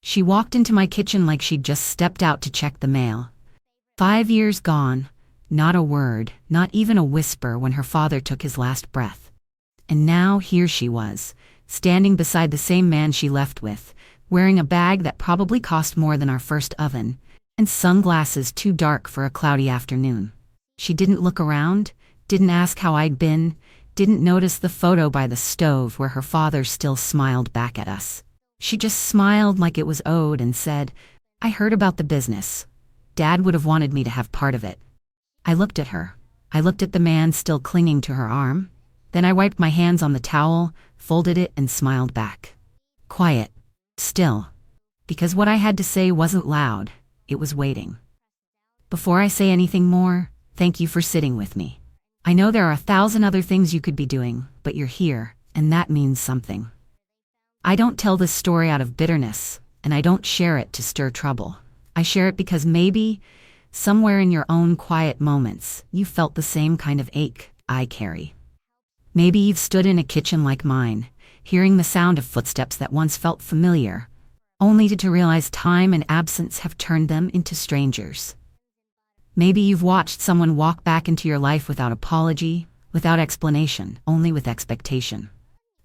She walked into my kitchen like she'd just stepped out to check the mail. 5 years gone, not a word, not even a whisper when her father took his last breath. And now here she was, standing beside the same man she left with, wearing a bag that probably cost more than our first oven, and sunglasses too dark for a cloudy afternoon. She didn't look around, didn't ask how I'd been, didn't notice the photo by the stove where her father still smiled back at us. She just smiled like it was owed and said, "I heard about the business. Dad would have wanted me to have part of it." I looked at her. I looked at the man still clinging to her arm. Then I wiped my hands on the towel, folded it, and smiled back. Quiet. Still. Because what I had to say wasn't loud. It was waiting. "Before I say anything more, thank you for sitting with me. I know there are 1,000 other things you could be doing, but you're here, and that means something. I don't tell this story out of bitterness, and I don't share it to stir trouble. I share it because maybe, somewhere in your own quiet moments, you felt the same kind of ache I carry. Maybe you've stood in a kitchen like mine, hearing the sound of footsteps that once felt familiar, only to realize time and absence have turned them into strangers. Maybe you've watched someone walk back into your life without apology, without explanation, only with expectation.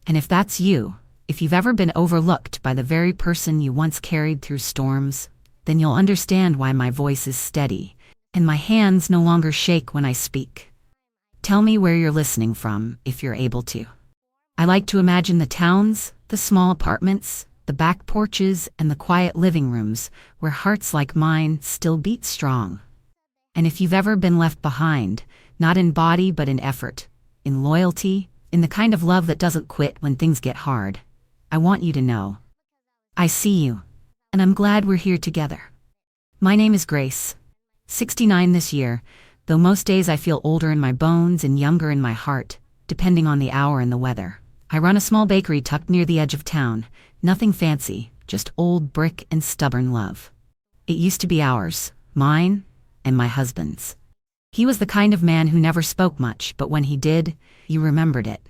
And if that's you, if you've ever been overlooked by the very person you once carried through storms, then you'll understand why my voice is steady, and my hands no longer shake when I speak. Tell me where you're listening from, if you're able to. I like to imagine the towns, the small apartments, the back porches, and the quiet living rooms where hearts like mine still beat strong. And if you've ever been left behind, not in body but in effort, in loyalty, in the kind of love that doesn't quit when things get hard, I want you to know. I see you, and I'm glad we're here together. My name is Grace, 69 this year, though most days I feel older in my bones and younger in my heart, depending on the hour and the weather. I run a small bakery tucked near the edge of town, nothing fancy, just old brick and stubborn love. It used to be ours, mine, and my husband's. He was the kind of man who never spoke much, but when he did, you remembered it.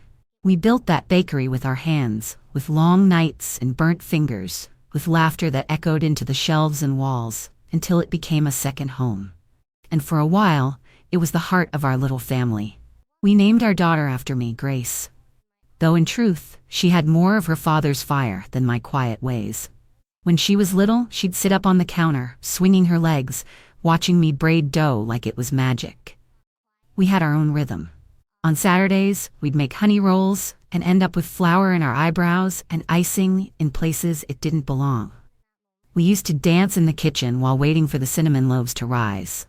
We built that bakery with our hands, with long nights and burnt fingers, with laughter that echoed into the shelves and walls, until it became a second home. And for a while, it was the heart of our little family. We named our daughter after me, Grace. Though in truth, she had more of her father's fire than my quiet ways. When she was little, she'd sit up on the counter, swinging her legs, watching me braid dough like it was magic. We had our own rhythm. On Saturdays, we'd make honey rolls and end up with flour in our eyebrows and icing in places it didn't belong. We used to dance in the kitchen while waiting for the cinnamon loaves to rise.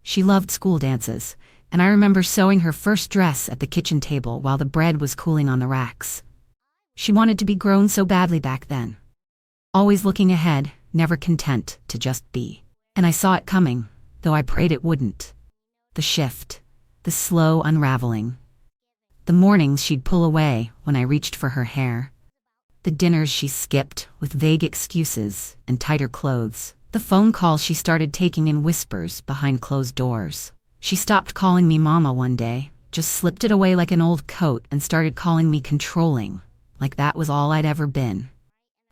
She loved school dances, and I remember sewing her first dress at the kitchen table while the bread was cooling on the racks. She wanted to be grown so badly back then. Always looking ahead, never content to just be. And I saw it coming, though I prayed it wouldn't. The shift. The slow unraveling. The mornings she'd pull away when I reached for her hair. The dinners she skipped with vague excuses and tighter clothes. The phone calls she started taking in whispers behind closed doors. She stopped calling me mama one day, just slipped it away like an old coat and started calling me controlling, like that was all I'd ever been.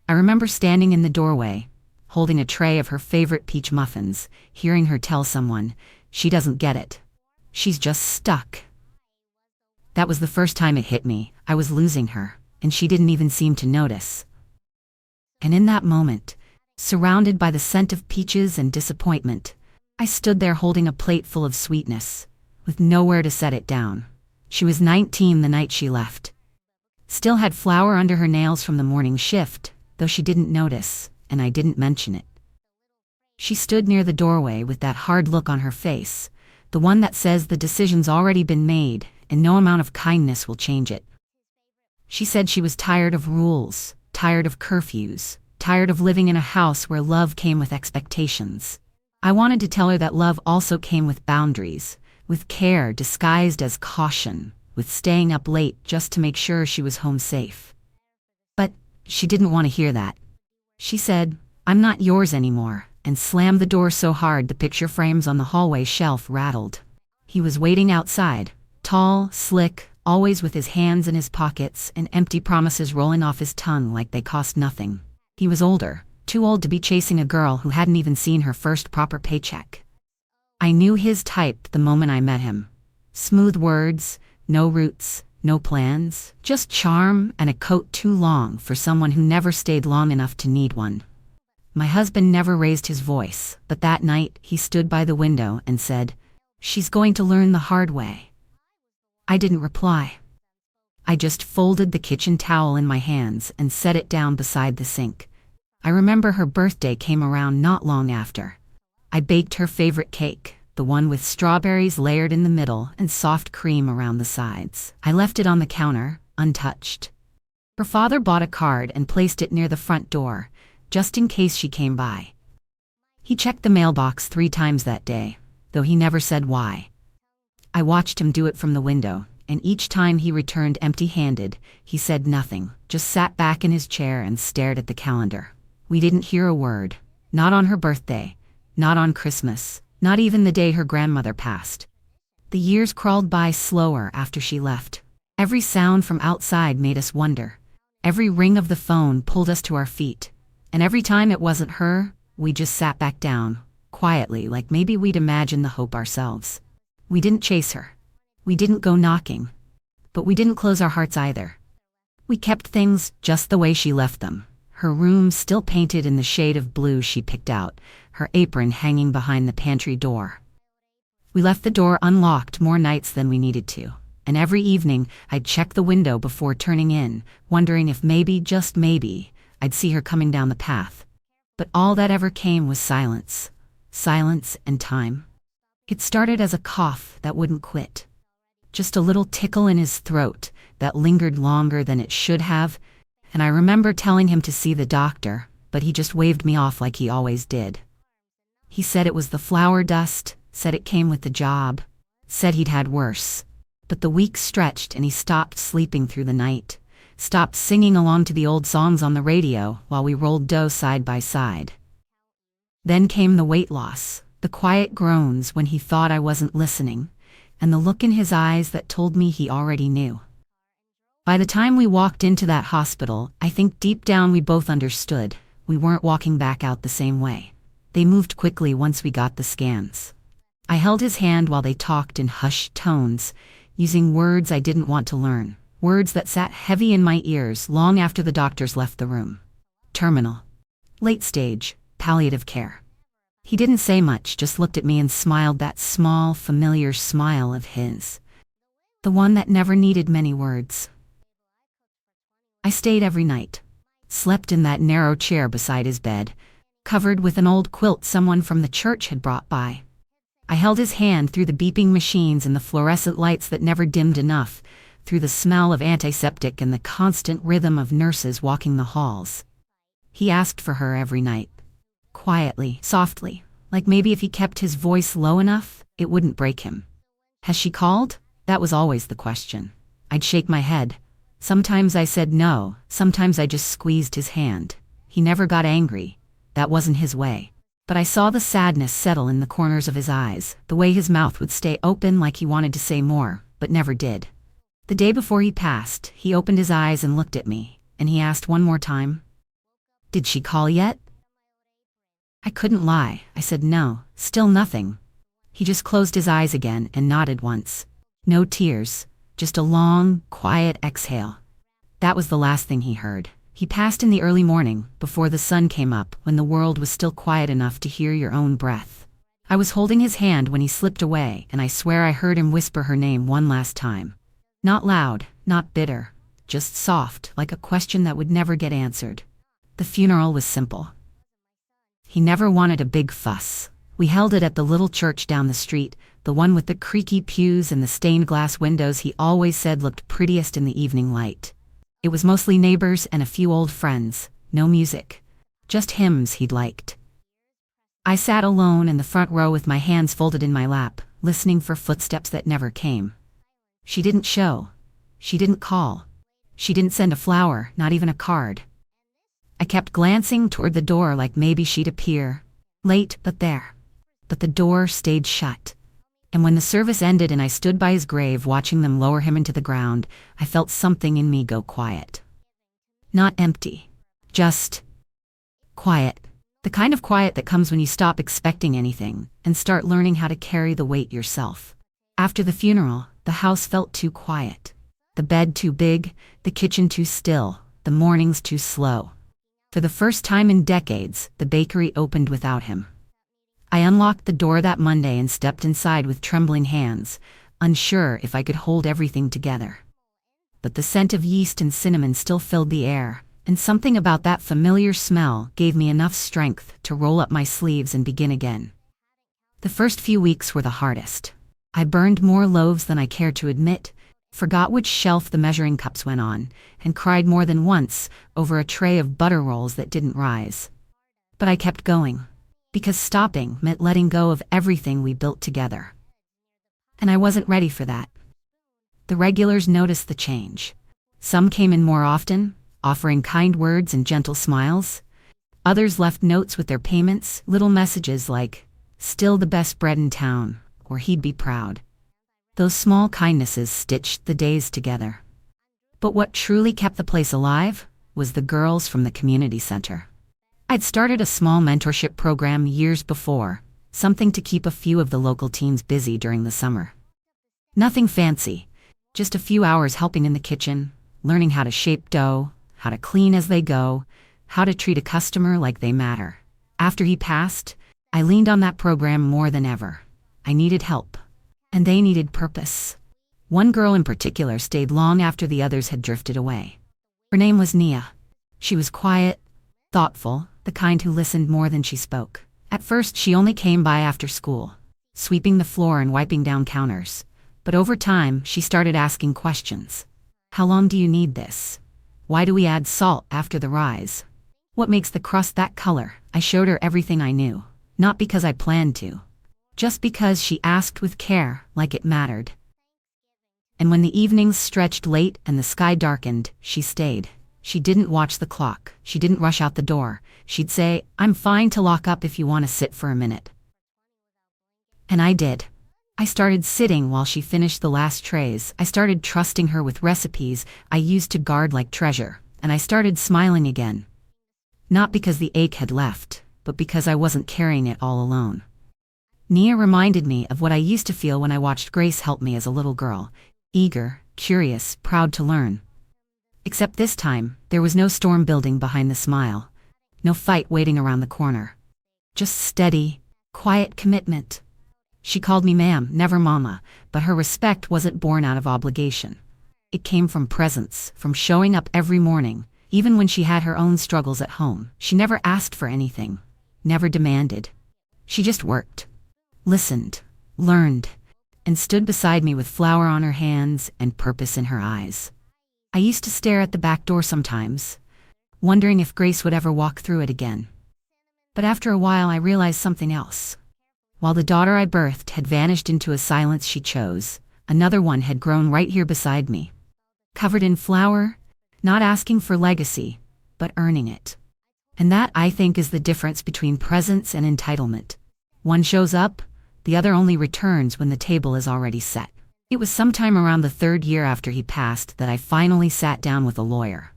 I remember standing in the doorway, holding a tray of her favorite peach muffins, hearing her tell someone, "She doesn't get it. She's just stuck." That was the first time it hit me. I was losing her, and she didn't even seem to notice. And in that moment, surrounded by the scent of peaches and disappointment, I stood there holding a plate full of sweetness, with nowhere to set it down. She was 19 the night she left. Still had flour under her nails from the morning shift, though she didn't notice, and I didn't mention it. She stood near the doorway with that hard look on her face, the one that says the decision's already been made and no amount of kindness will change it. She said she was tired of rules, tired of curfews, tired of living in a house where love came with expectations. I wanted to tell her that love also came with boundaries, with care disguised as caution, with staying up late just to make sure she was home safe. But she didn't want to hear that. She said, "I'm not yours anymore," and slammed the door so hard the picture frames on the hallway shelf rattled. He was waiting outside, tall, slick, always with his hands in his pockets and empty promises rolling off his tongue like they cost nothing. He was older, too old to be chasing a girl who hadn't even seen her first proper paycheck. I knew his type the moment I met him. Smooth words, no roots, no plans, just charm and a coat too long for someone who never stayed long enough to need one. My husband never raised his voice, but that night he stood by the window and said, "She's going to learn the hard way." I didn't reply. I just folded the kitchen towel in my hands and set it down beside the sink. I remember her birthday came around not long after. I baked her favorite cake, the one with strawberries layered in the middle and soft cream around the sides. I left it on the counter, untouched. Her father bought a card and placed it near the front door, just in case she came by. He checked the mailbox 3 times that day, though he never said why. I watched him do it from the window, and each time he returned empty-handed, he said nothing, just sat back in his chair and stared at the calendar. We didn't hear a word, not on her birthday, not on Christmas, not even the day her grandmother passed. The years crawled by slower after she left. Every sound from outside made us wonder. Every ring of the phone pulled us to our feet. And every time it wasn't her, we just sat back down, quietly, like maybe we'd imagined the hope ourselves. We didn't chase her. We didn't go knocking. But we didn't close our hearts either. We kept things just the way she left them. Her room still painted in the shade of blue she picked out, her apron hanging behind the pantry door. We left the door unlocked more nights than we needed to, and every evening I'd check the window before turning in, wondering if maybe, just maybe, I'd see her coming down the path. But all that ever came was silence. Silence and time. It started as a cough that wouldn't quit. Just a little tickle in his throat that lingered longer than it should have, and I remember telling him to see the doctor, but he just waved me off like he always did. He said it was the flour dust, said it came with the job, said he'd had worse. But the weeks stretched and he stopped sleeping through the night, stopped singing along to the old songs on the radio while we rolled dough side by side. Then came the weight loss, the quiet groans when he thought I wasn't listening, and the look in his eyes that told me he already knew. By the time we walked into that hospital, I think deep down we both understood we weren't walking back out the same way. They moved quickly once we got the scans. I held his hand while they talked in hushed tones, using words I didn't want to learn, words that sat heavy in my ears long after the doctors left the room. Terminal. Late stage. Palliative care. He didn't say much, just looked at me and smiled that small, familiar smile of his. The one that never needed many words. I stayed every night. Slept in that narrow chair beside his bed, covered with an old quilt someone from the church had brought by. I held his hand through the beeping machines and the fluorescent lights that never dimmed enough, through the smell of antiseptic and the constant rhythm of nurses walking the halls. He asked for her every night. Quietly, softly, like maybe if he kept his voice low enough, it wouldn't break him. Has she called? That was always the question. I'd shake my head. Sometimes I said no, sometimes I just squeezed his hand. He never got angry. That wasn't his way. But I saw the sadness settle in the corners of his eyes, the way his mouth would stay open like he wanted to say more, but never did. The day before he passed, he opened his eyes and looked at me, and he asked one more time, "Did she call yet?" I couldn't lie. I said no, still nothing. He just closed his eyes again and nodded once. No tears, just a long, quiet exhale. That was the last thing he heard. He passed in the early morning, before the sun came up, when the world was still quiet enough to hear your own breath. I was holding his hand when he slipped away, and I swear I heard him whisper her name one last time. Not loud, not bitter, just soft, like a question that would never get answered. The funeral was simple. He never wanted a big fuss. We held it at the little church down the street, the one with the creaky pews and the stained glass windows he always said looked prettiest in the evening light. It was mostly neighbors and a few old friends, no music, just hymns he'd liked. I sat alone in the front row with my hands folded in my lap, listening for footsteps that never came. She didn't show. She didn't call. She didn't send a flower, not even a card. I kept glancing toward the door like maybe she'd appear. Late, but there. But the door stayed shut. And when the service ended and I stood by his grave watching them lower him into the ground, I felt something in me go quiet. Not empty. Just Quiet. The kind of quiet that comes when you stop expecting anything and start learning how to carry the weight yourself. After the funeral, the house felt too quiet. The bed too big, the kitchen too still, the mornings too slow. For the first time in decades, the bakery opened without him. I unlocked the door that Monday and stepped inside with trembling hands, unsure if I could hold everything together. But the scent of yeast and cinnamon still filled the air, and something about that familiar smell gave me enough strength to roll up my sleeves and begin again. The first few weeks were the hardest. I burned more loaves than I cared to admit, forgot which shelf the measuring cups went on, and cried more than once over a tray of butter rolls that didn't rise. But I kept going, because stopping meant letting go of everything we built together. And I wasn't ready for that. The regulars noticed the change. Some came in more often, offering kind words and gentle smiles. Others left notes with their payments, little messages like, "Still the best bread in town," or "He'd be proud." Those small kindnesses stitched the days together. But what truly kept the place alive was the girls from the community center. I'd started a small mentorship program years before, something to keep a few of the local teens busy during the summer. Nothing fancy, just a few hours helping in the kitchen, learning how to shape dough, how to clean as they go, how to treat a customer like they matter. After he passed, I leaned on that program more than ever. I needed help, and they needed purpose. One girl in particular stayed long after the others had drifted away. Her name was Nia. She was quiet, thoughtful, the kind who listened more than she spoke. At first, she only came by after school, sweeping the floor and wiping down counters. But over time, she started asking questions. How long do you need this? Why do we add salt after the rise? What makes the crust that color? I showed her everything I knew, not because I planned to, just because she asked with care, like it mattered. And when the evenings stretched late and the sky darkened, she stayed. She didn't watch the clock. She didn't rush out the door. She'd say, "I'm fine to lock up if you want to sit for a minute." And I did. I started sitting while she finished the last trays. I started trusting her with recipes I used to guard like treasure, and I started smiling again. Not because the ache had left, but because I wasn't carrying it all alone. Nia reminded me of what I used to feel when I watched Grace help me as a little girl, eager, curious, proud to learn. Except this time, there was no storm building behind the smile, no fight waiting around the corner. Just steady, quiet commitment. She called me ma'am, never mama, but her respect wasn't born out of obligation. It came from presence, from showing up every morning, even when she had her own struggles at home. She never asked for anything, never demanded. She just worked, listened, learned, and stood beside me with flour on her hands and purpose in her eyes. I used to stare at the back door sometimes, wondering if Grace would ever walk through it again. But after a while I realized something else. While the daughter I birthed had vanished into a silence she chose, another one had grown right here beside me. Covered in flour, not asking for legacy, but earning it. And that, I think, is the difference between presence and entitlement. One shows up, the other only returns when the table is already set. It was sometime around the 3rd year after he passed that I finally sat down with a lawyer.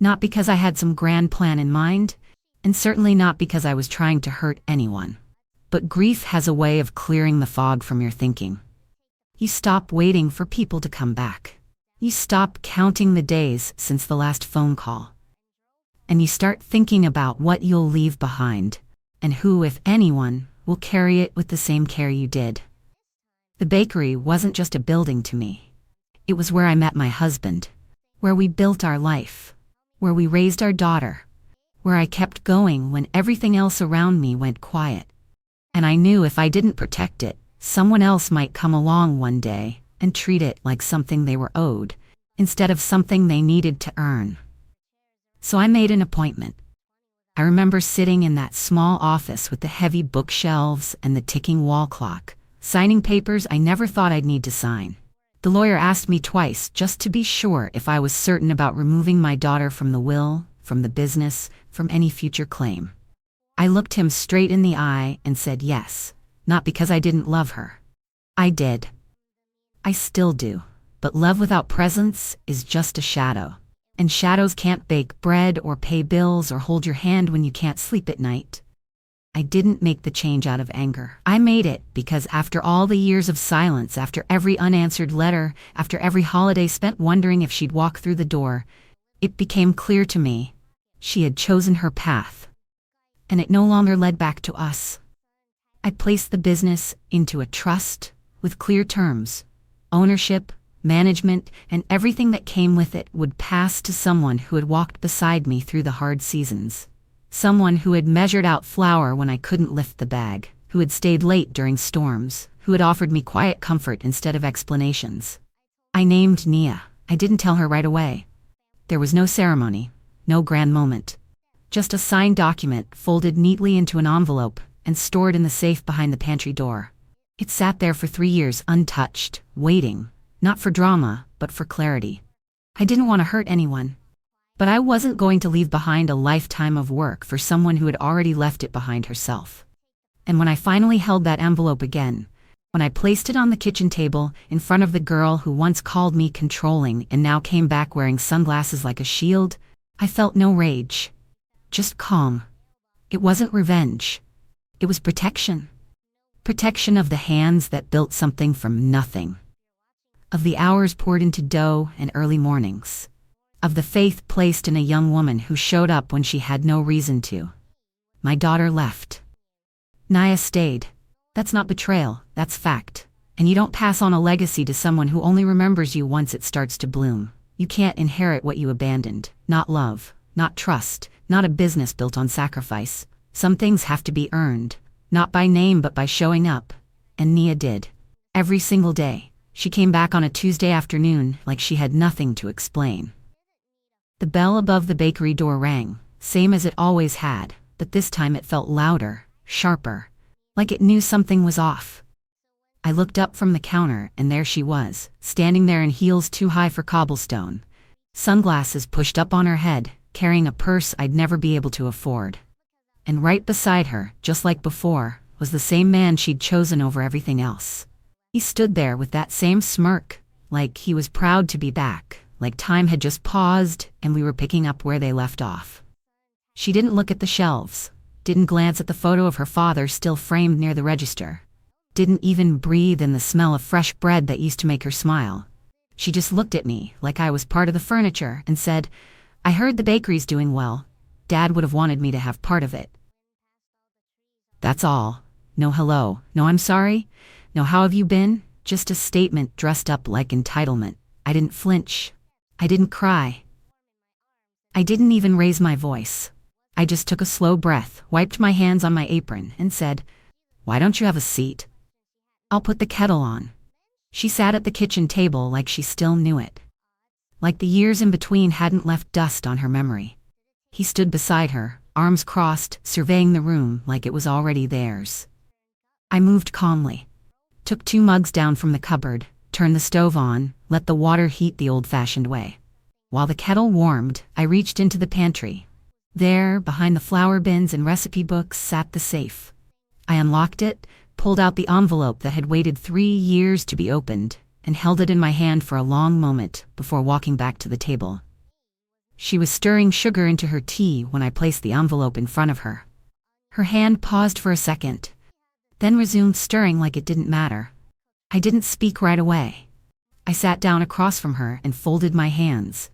Not because I had some grand plan in mind, and certainly not because I was trying to hurt anyone. But grief has a way of clearing the fog from your thinking. You stop waiting for people to come back. You stop counting the days since the last phone call. And you start thinking about what you'll leave behind, and who, if anyone, will carry it with the same care you did. The bakery wasn't just a building to me. It was where I met my husband, where we built our life, where we raised our daughter, where I kept going when everything else around me went quiet. And I knew if I didn't protect it, someone else might come along one day and treat it like something they were owed, instead of something they needed to earn. So I made an appointment. I remember sitting in that small office with the heavy bookshelves and the ticking wall clock, signing papers I never thought I'd need to sign. The lawyer asked me twice just to be sure if I was certain about removing my daughter from the will, from the business, from any future claim. I looked him straight in the eye and said yes, not because I didn't love her. I did. I still do, but love without presence is just a shadow. And shadows can't bake bread or pay bills or hold your hand when you can't sleep at night. I didn't make the change out of anger. I made it because after all the years of silence, after every unanswered letter, after every holiday spent wondering if she'd walk through the door, it became clear to me. She had chosen her path. And it no longer led back to us. I placed the business into a trust with clear terms. Ownership, management, and everything that came with it would pass to someone who had walked beside me through the hard seasons. Someone who had measured out flour when I couldn't lift the bag, who had stayed late during storms, who had offered me quiet comfort instead of explanations. I named Nia. I didn't tell her right away. There was no ceremony, no grand moment. Just a signed document folded neatly into an envelope and stored in the safe behind the pantry door. It sat there for 3 years untouched, waiting, not for drama, but for clarity. I didn't want to hurt anyone. But I wasn't going to leave behind a lifetime of work for someone who had already left it behind herself. And when I finally held that envelope again, when I placed it on the kitchen table in front of the girl who once called me controlling and now came back wearing sunglasses like a shield, I felt no rage. Just calm. It wasn't revenge. It was protection. Protection of the hands that built something from nothing. Of the hours poured into dough and early mornings. Of the faith placed in a young woman who showed up when she had no reason to. My daughter left. Nia stayed. That's not betrayal, that's fact. And you don't pass on a legacy to someone who only remembers you once it starts to bloom. You can't inherit what you abandoned. Not love, not trust, not a business built on sacrifice. Some things have to be earned. Not by name but by showing up. And Nia did. Every single day. She came back on a Tuesday afternoon like she had nothing to explain. The bell above the bakery door rang, same as it always had, but this time it felt louder, sharper, like it knew something was off. I looked up from the counter and there she was, standing there in heels too high for cobblestone. Sunglasses pushed up on her head, carrying a purse I'd never be able to afford. And right beside her, just like before, was the same man she'd chosen over everything else. He stood there with that same smirk, like he was proud to be back, like time had just paused and we were picking up where they left off. She didn't look at the shelves, didn't glance at the photo of her father still framed near the register, didn't even breathe in the smell of fresh bread that used to make her smile. She just looked at me like I was part of the furniture and said, "I heard the bakery's doing well. Dad would have wanted me to have part of it." That's all. No hello, no I'm sorry, no how have you been, just a statement dressed up like entitlement. I didn't flinch. I didn't cry. I didn't even raise my voice. I just took a slow breath, wiped my hands on my apron, and said, "Why don't you have a seat? I'll put the kettle on." She sat at the kitchen table like she still knew it. Like the years in between hadn't left dust on her memory. He stood beside her, arms crossed, surveying the room like it was already theirs. I moved calmly. Took 2 mugs down from the cupboard, turned the stove on, let the water heat the old-fashioned way. While the kettle warmed, I reached into the pantry. There, behind the flour bins and recipe books, sat the safe. I unlocked it, pulled out the envelope that had waited 3 years to be opened, and held it in my hand for a long moment before walking back to the table. She was stirring sugar into her tea when I placed the envelope in front of her. Her hand paused for a second, then resumed stirring like it didn't matter. I didn't speak right away. I sat down across from her and folded my hands.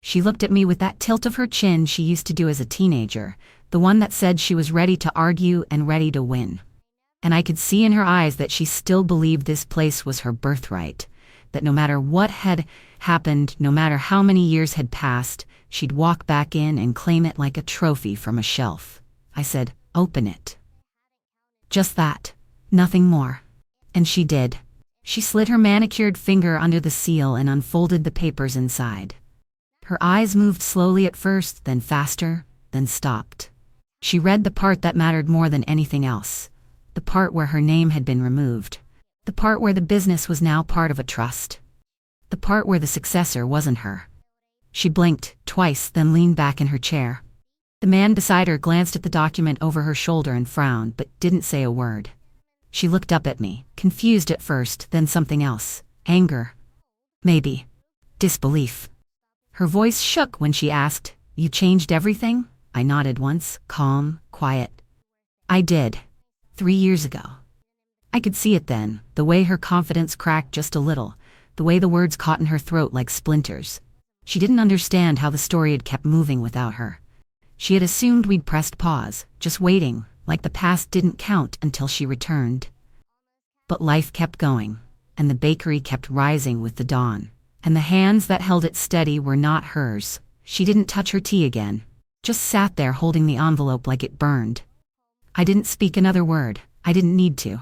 She looked at me with that tilt of her chin she used to do as a teenager, the one that said she was ready to argue and ready to win. And I could see in her eyes that she still believed this place was her birthright, that no matter what had happened, no matter how many years had passed, she'd walk back in and claim it like a trophy from a shelf. I said, "Open it." Just that. Nothing more. And she did. She slid her manicured finger under the seal and unfolded the papers inside. Her eyes moved slowly at first, then faster, then stopped. She read the part that mattered more than anything else. The part where her name had been removed. The part where the business was now part of a trust. The part where the successor wasn't her. She blinked twice, then leaned back in her chair. The man beside her glanced at the document over her shoulder and frowned, but didn't say a word. She looked up at me, confused at first, then something else. Anger. Maybe. Disbelief. Her voice shook when she asked, "You changed everything?" I nodded once, calm, quiet. "I did. 3 years ago." I could see it then, the way her confidence cracked just a little, the way the words caught in her throat like splinters. She didn't understand how the story had kept moving without her. She had assumed we'd pressed pause, just waiting, like the past didn't count until she returned. But life kept going, and the bakery kept rising with the dawn. And the hands that held it steady were not hers. She didn't touch her tea again, just sat there holding the envelope like it burned. I didn't speak another word. I didn't need to.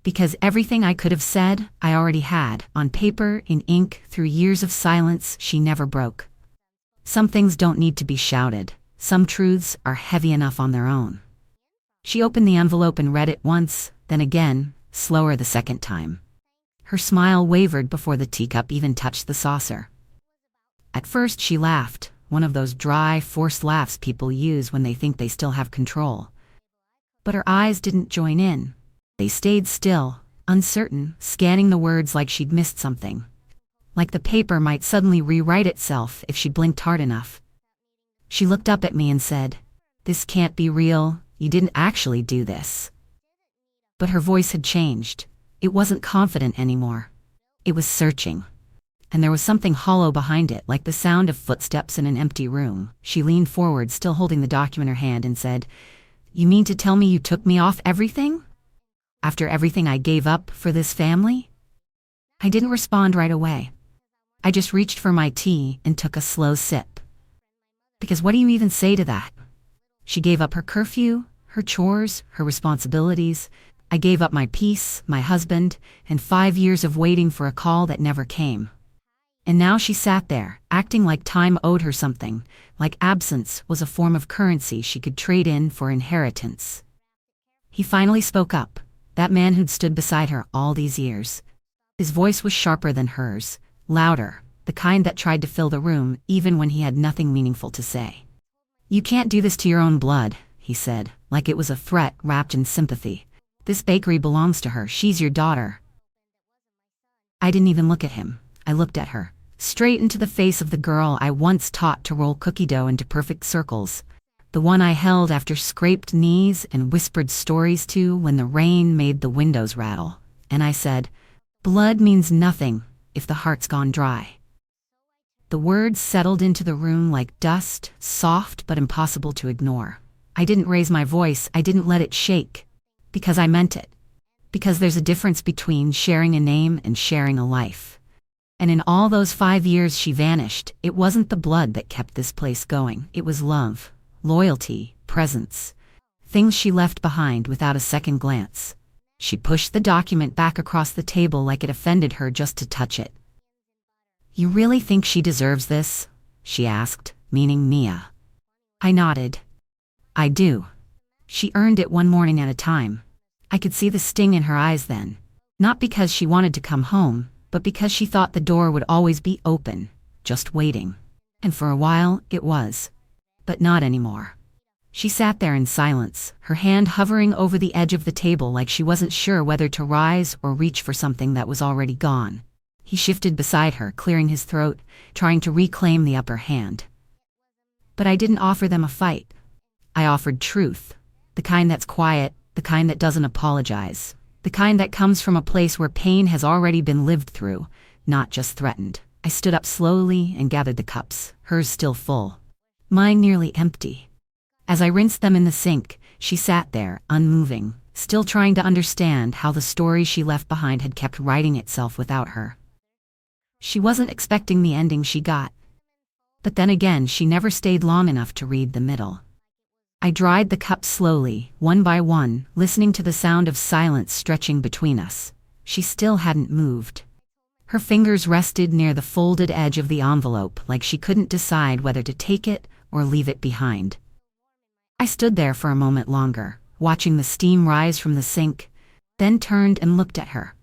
Because everything I could have said, I already had, on paper, in ink, through years of silence she never broke. Some things don't need to be shouted. Some truths are heavy enough on their own. She opened the envelope and read it once, then again, slower the second time. Her smile wavered before the teacup even touched the saucer. At first she laughed, one of those dry, forced laughs people use when they think they still have control. But her eyes didn't join in. They stayed still, uncertain, scanning the words like she'd missed something. Like the paper might suddenly rewrite itself if she blinked hard enough. She looked up at me and said, "This can't be real, you didn't actually do this." But her voice had changed. It wasn't confident anymore. It was searching. And there was something hollow behind it, like the sound of footsteps in an empty room. She leaned forward, still holding the document in her hand, and said, "You mean to tell me you took me off everything? After everything I gave up for this family?" I didn't respond right away. I just reached for my tea and took a slow sip. Because what do you even say to that? She gave up her curfew, her chores, her responsibilities. I gave up my peace, my husband, and 5 years of waiting for a call that never came. And now she sat there, acting like time owed her something, like absence was a form of currency she could trade in for inheritance. He finally spoke up, that man who'd stood beside her all these years. His voice was sharper than hers, louder, the kind that tried to fill the room even when he had nothing meaningful to say. "You can't do this to your own blood," he said, like it was a threat wrapped in sympathy. "This bakery belongs to her. She's your daughter." I didn't even look at him. I looked at her, straight into the face of the girl I once taught to roll cookie dough into perfect circles. The one I held after scraped knees and whispered stories to when the rain made the windows rattle. And I said, "Blood means nothing if the heart's gone dry." The words settled into the room like dust, soft but impossible to ignore. I didn't raise my voice. I didn't let it shake. Because I meant it. Because there's a difference between sharing a name and sharing a life. And in all those 5 years she vanished, it wasn't the blood that kept this place going. It was love, loyalty, presence. Things she left behind without a second glance. She pushed the document back across the table like it offended her just to touch it. "You really think she deserves this?" she asked, meaning Mia. I nodded. "I do. She earned it one morning at a time." I could see the sting in her eyes then. Not because she wanted to come home, but because she thought the door would always be open, just waiting. And for a while, it was. But not anymore. She sat there in silence, her hand hovering over the edge of the table like she wasn't sure whether to rise or reach for something that was already gone. He shifted beside her, clearing his throat, trying to reclaim the upper hand. But I didn't offer them a fight. I offered truth. The kind that's quiet, the kind that doesn't apologize, the kind that comes from a place where pain has already been lived through, not just threatened. I stood up slowly and gathered the cups, hers still full, mine nearly empty. As I rinsed them in the sink, she sat there, unmoving, still trying to understand how the story she left behind had kept writing itself without her. She wasn't expecting the ending she got. But then again, she never stayed long enough to read the middle. I dried the cups slowly, one by one, listening to the sound of silence stretching between us. She still hadn't moved. Her fingers rested near the folded edge of the envelope like she couldn't decide whether to take it or leave it behind. I stood there for a moment longer, watching the steam rise from the sink, then turned and looked at her.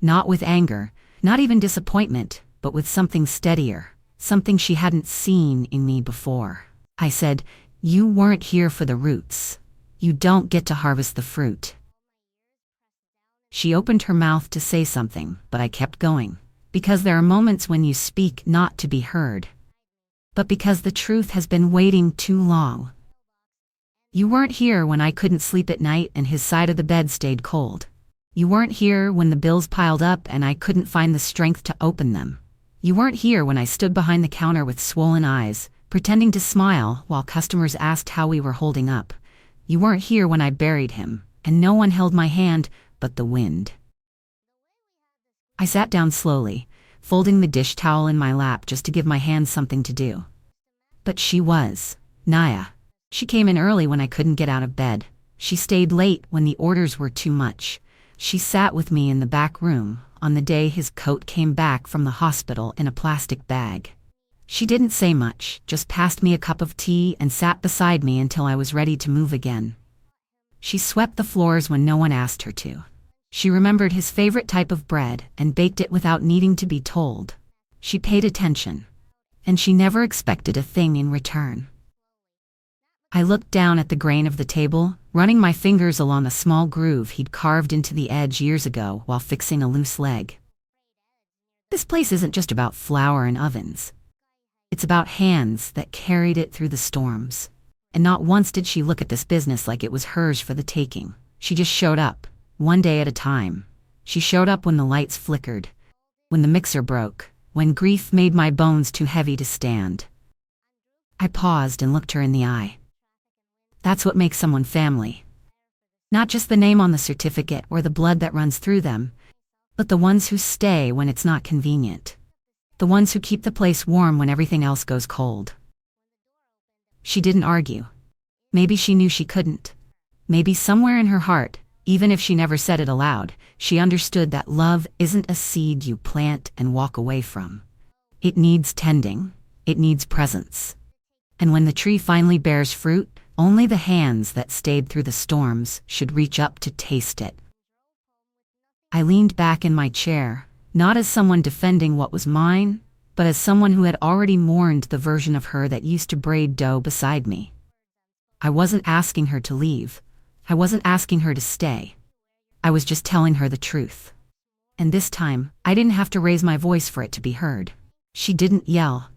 Not with anger, not even disappointment, but with something steadier, something she hadn't seen in me before. I said, "You weren't here for the roots. You don't get to harvest the fruit." She opened her mouth to say something, but I kept going. Because there are moments when you speak not to be heard. but because the truth has been waiting too long. You weren't here when I couldn't sleep at night and his side of the bed stayed cold. You weren't here when the bills piled up and I couldn't find the strength to open them. You weren't here when I stood behind the counter with swollen eyes, pretending to smile while customers asked how we were holding up. You weren't here when I buried him, and no one held my hand but the wind. I sat down slowly, folding the dish towel in my lap just to give my hands something to do. But she was Naya. She came in early when I couldn't get out of bed. She stayed late when the orders were too much. She sat with me in the back room on the day his coat came back from the hospital in a plastic bag. She didn't say much, just passed me a cup of tea and sat beside me until I was ready to move again. She swept the floors when no one asked her to. She remembered his favorite type of bread and baked it without needing to be told. She paid attention, and she never expected a thing in return. I looked down at the grain of the table, running my fingers along a small groove he'd carved into the edge years ago while fixing a loose leg. This place isn't just about flour and ovens. It's about hands that carried it through the storms. And not once did she look at this business like it was hers for the taking. She just showed up, one day at a time. She showed up when the lights flickered, when the mixer broke, when grief made my bones too heavy to stand. I paused and looked her in the eye. That's what makes someone family. Not just the name on the certificate or the blood that runs through them, but the ones who stay when it's not convenient. The ones who keep the place warm when everything else goes cold. She didn't argue. Maybe she knew she couldn't. Maybe somewhere in her heart, even if she never said it aloud, she understood that love isn't a seed you plant and walk away from. It needs tending. It needs presence. And when the tree finally bears fruit, only the hands that stayed through the storms should reach up to taste it. I leaned back in my chair, not as someone defending what was mine, but as someone who had already mourned the version of her that used to braid dough beside me. I wasn't asking her to leave. I wasn't asking her to stay. I was just telling her the truth. And this time, I didn't have to raise my voice for it to be heard. She didn't yell.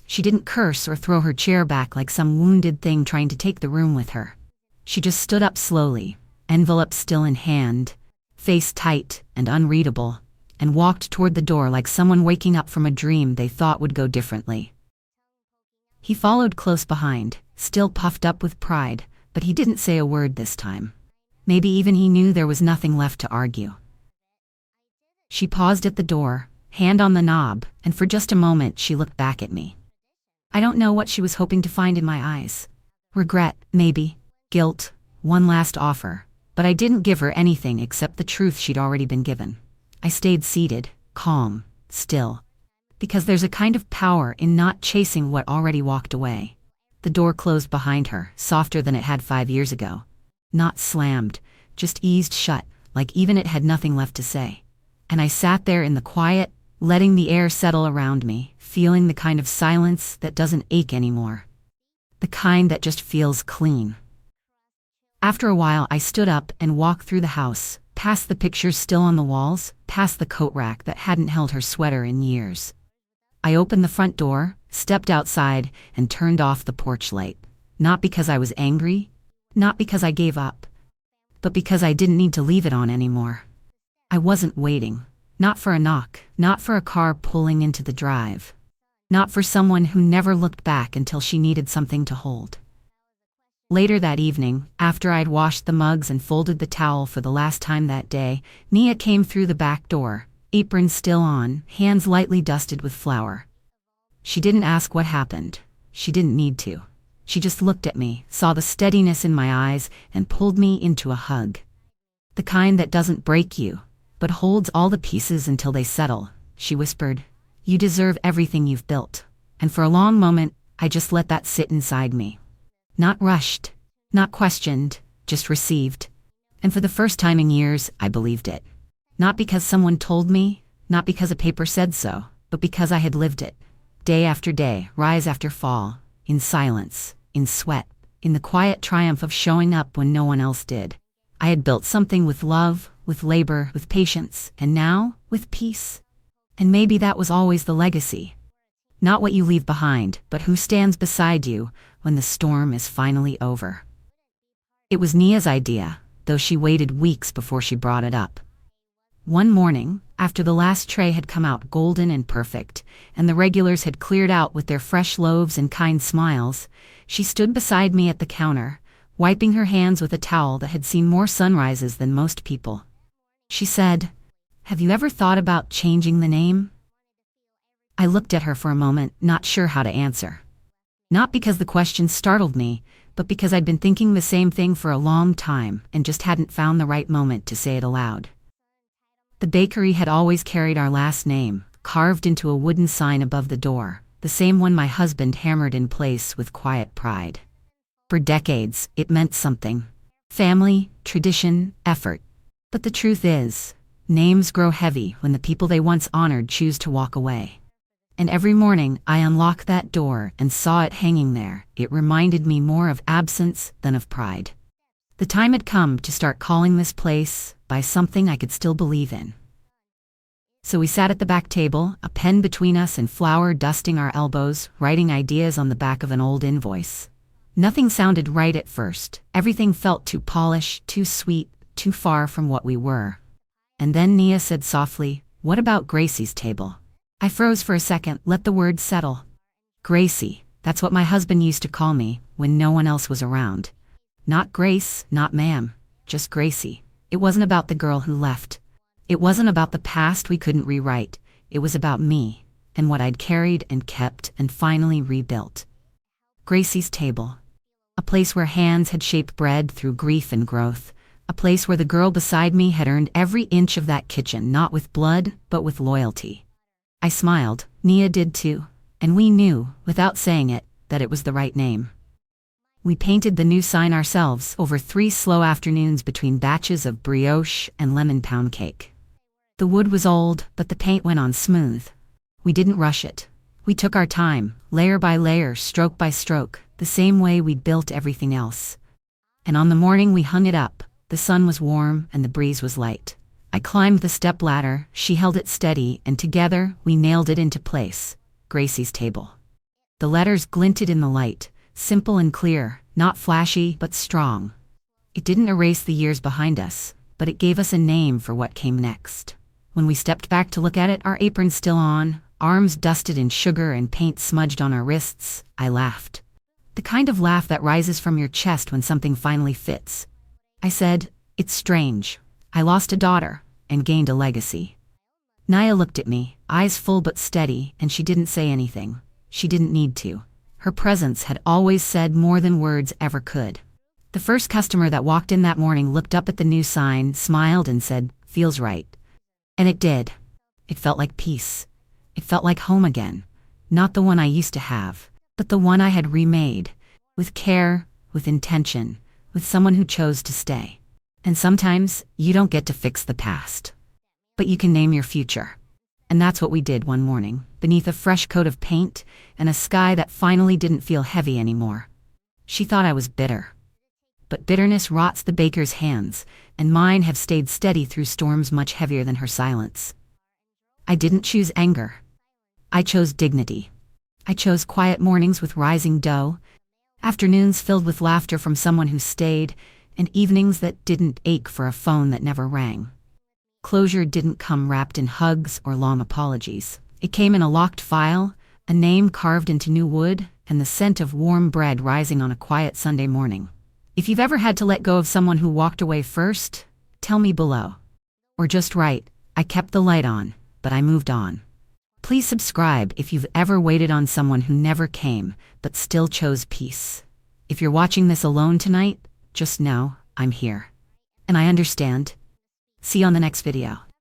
She didn't curse or throw her chair back like some wounded thing trying to take the room with her. She just stood up slowly, envelope still in hand, face tight and unreadable, and walked toward the door like someone waking up from a dream they thought would go differently. He followed close behind, still puffed up with pride, but he didn't say a word this time. Maybe even he knew there was nothing left to argue. She paused at the door, hand on the knob, and for just a moment she looked back at me. I don't know what she was hoping to find in my eyes. Regret, maybe. Guilt. One last offer. But I didn't give her anything except the truth she'd already been given. I stayed seated, calm, still. Because there's a kind of power in not chasing what already walked away. The door closed behind her, softer than it had 5 years ago. Not slammed, just eased shut, like even it had nothing left to say. And I sat there in the quiet, letting the air settle around me, feeling the kind of silence that doesn't ache anymore. The kind that just feels clean. After a while I stood up and walked through the house, past the pictures still on the walls, past the coat rack that hadn't held her sweater in years. I opened the front door, stepped outside, and turned off the porch light. Not because I was angry, not because I gave up, but because I didn't need to leave it on anymore. I wasn't waiting. Not for a knock, not for a car pulling into the drive. Not for someone who never looked back until she needed something to hold. Later that evening, after I'd washed the mugs and folded the towel for the last time that day, Nia came through the back door, apron still on, hands lightly dusted with flour. She didn't ask what happened. She didn't need to. She just looked at me, saw the steadiness in my eyes, and pulled me into a hug. The kind that doesn't break you, but holds all the pieces until they settle. She whispered, "You deserve everything you've built." And for a long moment, I just let that sit inside me. Not rushed, not questioned, just received. And for the first time in years, I believed it. Not because someone told me, not because a paper said so, but because I had lived it. Day after day, rise after fall, in silence, in sweat, in the quiet triumph of showing up when no one else did. I had built something with love, with labor, with patience, and now, with peace. And maybe that was always the legacy. Not what you leave behind, but who stands beside you when the storm is finally over. It was Nia's idea, though she waited weeks before she brought it up. One morning, after the last tray had come out golden and perfect, and the regulars had cleared out with their fresh loaves and kind smiles, she stood beside me at the counter, wiping her hands with a towel that had seen more sunrises than most people. She said, "Have you ever thought about changing the name?" I looked at her for a moment, not sure how to answer. Not because the question startled me, but because I'd been thinking the same thing for a long time and just hadn't found the right moment to say it aloud. The bakery had always carried our last name, carved into a wooden sign above the door, the same one my husband hammered in place with quiet pride. For decades, it meant something. Family, tradition, effort. But the truth is, names grow heavy when the people they once honored choose to walk away. And every morning I unlocked that door and saw it hanging there. It reminded me more of absence than of pride. The time had come to start calling this place by something I could still believe in. So we sat at the back table, a pen between us and flour dusting our elbows, writing ideas on the back of an old invoice. Nothing sounded right at first. Everything felt too polished, too sweet, too far from what we were. And then Nia said softly, "What about Gracie's table?" I froze for a second, let the word settle. Gracie, that's what my husband used to call me when no one else was around. Not Grace, not ma'am, just Gracie. It wasn't about the girl who left. It wasn't about the past we couldn't rewrite. It was about me, and what I'd carried and kept and finally rebuilt. Gracie's table. A place where hands had shaped bread through grief and growth. A place where the girl beside me had earned every inch of that kitchen, not with blood, but with loyalty. I smiled, Nia did too, and we knew, without saying it, that it was the right name. We painted the new sign ourselves over 3 slow afternoons between batches of brioche and lemon pound cake. The wood was old, but the paint went on smooth. We didn't rush it. We took our time, layer by layer, stroke by stroke, the same way we'd built everything else. And on the morning we hung it up, the sun was warm and the breeze was light. I climbed the step ladder, she held it steady, and together we nailed it into place. Gracie's table. The letters glinted in the light, simple and clear, not flashy, but strong. It didn't erase the years behind us, but it gave us a name for what came next. When we stepped back to look at it, our aprons still on, arms dusted in sugar and paint smudged on our wrists, I laughed. The kind of laugh that rises from your chest when something finally fits. I said, "It's strange. I lost a daughter and gained a legacy." Nia looked at me, eyes full but steady, and she didn't say anything. She didn't need to. Her presence had always said more than words ever could. The first customer that walked in that morning looked up at the new sign, smiled, and said, "Feels right." And it did. It felt like peace. It felt like home again. Not the one I used to have, but the one I had remade. With care, with intention, with someone who chose to stay. And sometimes, you don't get to fix the past. But you can name your future. And that's what we did one morning, beneath a fresh coat of paint and a sky that finally didn't feel heavy anymore. She thought I was bitter. But bitterness rots the baker's hands, and mine have stayed steady through storms much heavier than her silence. I didn't choose anger. I chose dignity. I chose quiet mornings with rising dough, afternoons filled with laughter from someone who stayed, and evenings that didn't ache for a phone that never rang. Closure didn't come wrapped in hugs or long apologies. It came in a locked file, a name carved into new wood, and the scent of warm bread rising on a quiet Sunday morning. If you've ever had to let go of someone who walked away first, tell me below. Or just write, "I kept the light on, but I moved on." Please subscribe if you've ever waited on someone who never came, but still chose peace. If you're watching this alone tonight, just know I'm here. And I understand. See you on the next video.